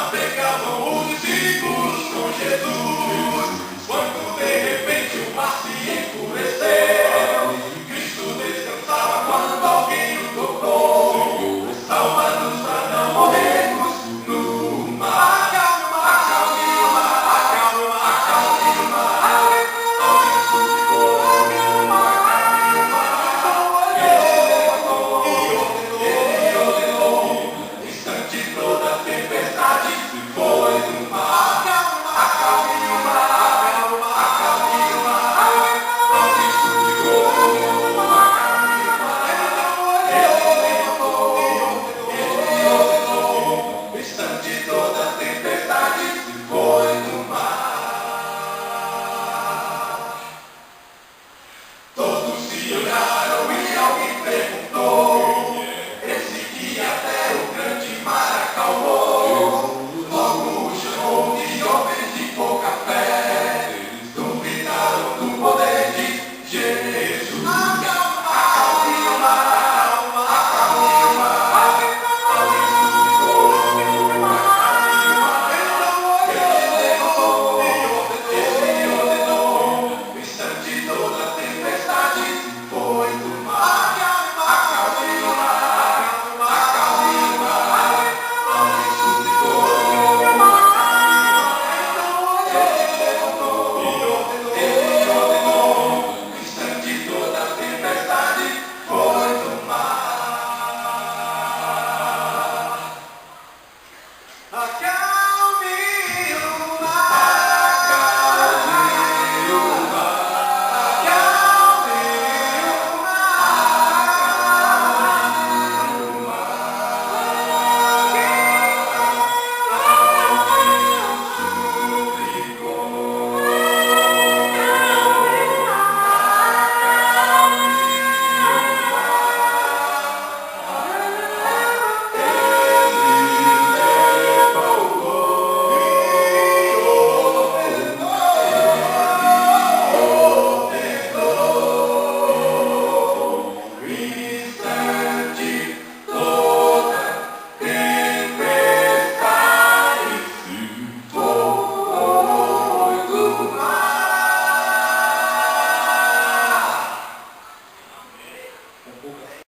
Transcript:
navegavam os discípulos com Jesus, quando de repente o mar se enfureceu. Cristo descansava quando alguém o tocou, salva-nos para não morrermos no mar. Acalme o mar, acalme o mar, acalme o mar. Alguém suplicou, acalme o mar. Ele ordenou, instante toda a tempestade foi no mar. Acalme o mar, acalme o mar. Alguém suplicou, acalme o mar. Ele ordenou, instante toda a tempestade foi no mar. Todos se olharam e alguém perguntou: esse que até o grande mar acalmou, logo o chamou de homens de pouca fé. Duvidaram do poder de Jesus. Acalme o mar, acalme o mar. Alguém suplicou, acalme o mar. Ele ordenou, no instante toda a tempestade foi do mar. Acalme o mar, acalme o mar. Alguém suplicou, ele ordenou, no instante toda a tempestade foi do mar. Acalme